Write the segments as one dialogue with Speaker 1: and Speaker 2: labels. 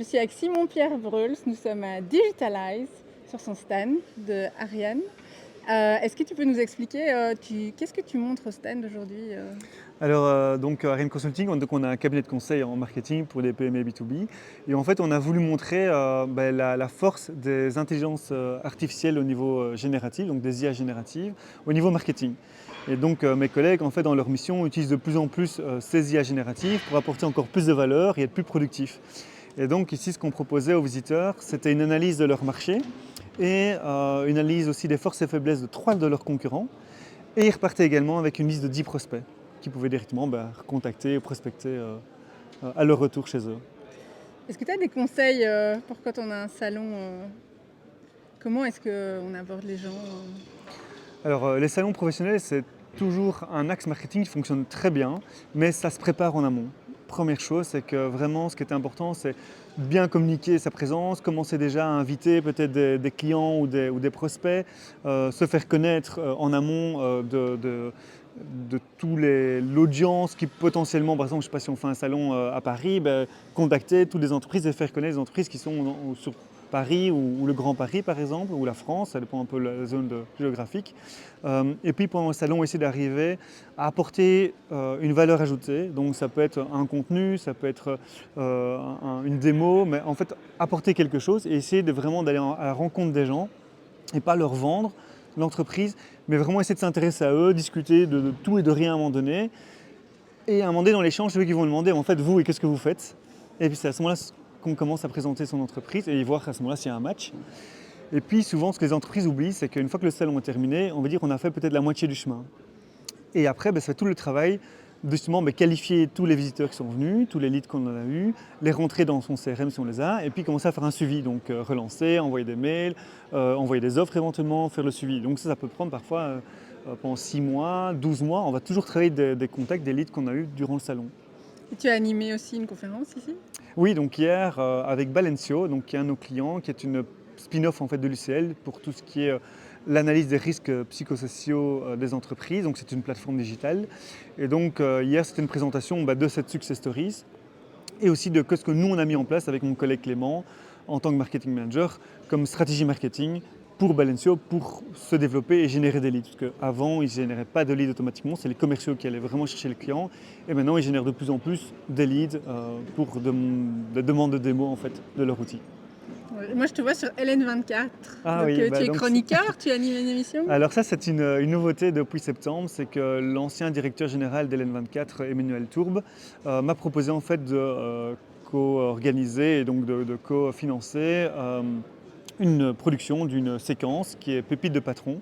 Speaker 1: Je suis avec Simon-Pierre Breuls, nous sommes à Digitalize sur son stand de Ariane. Est-ce que tu peux nous expliquer, qu'est-ce que tu montres au stand aujourd'hui?
Speaker 2: Alors, Ariane Consulting, on a un cabinet de conseil en marketing pour les PME B2B. Et en fait, on a voulu montrer la force des intelligences artificielles au niveau génératif, donc des IA génératives, au niveau marketing. Et donc, mes collègues, en fait, dans leur mission, utilisent de plus en plus ces IA génératives pour apporter encore plus de valeur et être plus productifs. Et donc, ici, ce qu'on proposait aux visiteurs, c'était une analyse de leur marché et une analyse aussi des forces et faiblesses de 3 de leurs concurrents. Et ils repartaient également avec une liste de 10 prospects qui pouvaient directement contacter ou prospecter à leur retour chez eux.
Speaker 1: Est-ce que tu as des conseils, pour quand on a un salon, comment est-ce qu'on aborde les gens?
Speaker 2: Alors, les salons professionnels, c'est toujours un axe marketing qui fonctionne très bien, mais ça se prépare en amont. Première chose, c'est que vraiment, ce qui est important, c'est bien communiquer sa présence, commencer déjà à inviter peut-être des clients ou des prospects, se faire connaître en amont de l'audience qui potentiellement, par exemple, je ne sais pas si on fait un salon à Paris, contacter toutes les entreprises et faire connaître les entreprises qui sont sur Paris ou le Grand Paris par exemple, ou la France, ça dépend un peu de la zone géographique. Et puis pendant le salon, essayer d'arriver à apporter une valeur ajoutée. Donc ça peut être un contenu, ça peut être une démo, mais en fait apporter quelque chose et essayer de vraiment d'aller à la rencontre des gens et pas leur vendre l'entreprise, mais vraiment essayer de s'intéresser à eux, discuter de tout et de rien à un moment donné. Et à un moment donné dans l'échange, c'est eux qui vont demander en fait vous et qu'est-ce que vous faites. Et puis c'est à ce moment-là qu'on commence à présenter son entreprise et voir à ce moment-là s'il y a un match. Et puis souvent, ce que les entreprises oublient, c'est qu'une fois que le salon est terminé, on va dire qu'on a fait peut-être la moitié du chemin. Et après, ça fait tout le travail de justement qualifier tous les visiteurs qui sont venus, tous les leads qu'on en a eus, les rentrer dans son CRM si on les a, et puis commencer à faire un suivi. Donc relancer, envoyer des mails, envoyer des offres éventuellement, faire le suivi. Donc ça peut prendre parfois pendant 6 mois, 12 mois. On va toujours travailler des contacts, des leads qu'on a eus durant le salon.
Speaker 1: Et tu as animé aussi une conférence ici?
Speaker 2: Oui, donc hier avec Balencio, donc qui est un de nos clients, qui est une spin-off en fait de l'UCL pour tout ce qui est l'analyse des risques psychosociaux des entreprises. Donc c'est une plateforme digitale. Et donc hier c'était une présentation de cette success stories et aussi de ce que nous on a mis en place avec mon collègue Clément en tant que marketing manager comme stratégie marketing pour Balencio pour se développer et générer des leads. Parce qu'avant, ils ne généraient pas de leads automatiquement, c'est les commerciaux qui allaient vraiment chercher le client. Et maintenant, ils génèrent de plus en plus des leads pour des demandes de démo en fait, de leur outil.
Speaker 1: Ouais, moi je te vois sur LN24,
Speaker 2: Ah
Speaker 1: donc
Speaker 2: oui,
Speaker 1: tu es
Speaker 2: donc
Speaker 1: chroniqueur, tu animes une émission?
Speaker 2: alors ça c'est une nouveauté depuis septembre, c'est que l'ancien directeur général d'LN24, Emmanuel Tourbe, m'a proposé en fait de co-organiser et donc de co-financer une production d'une séquence qui est Pépite de patron.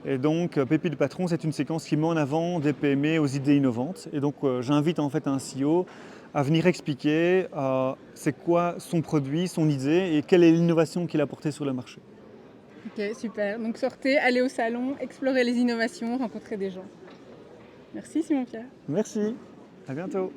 Speaker 2: Et donc Pépite de patron, c'est une séquence qui met en avant des PME aux idées innovantes. Et donc j'invite en fait un CEO à venir expliquer c'est quoi son produit, son idée et quelle est l'innovation qu'il a apportée sur le marché.
Speaker 1: OK, super. Donc sortez, allez au salon, explorez les innovations, rencontrez des gens. Merci Simon-Pierre.
Speaker 2: Merci, à bientôt.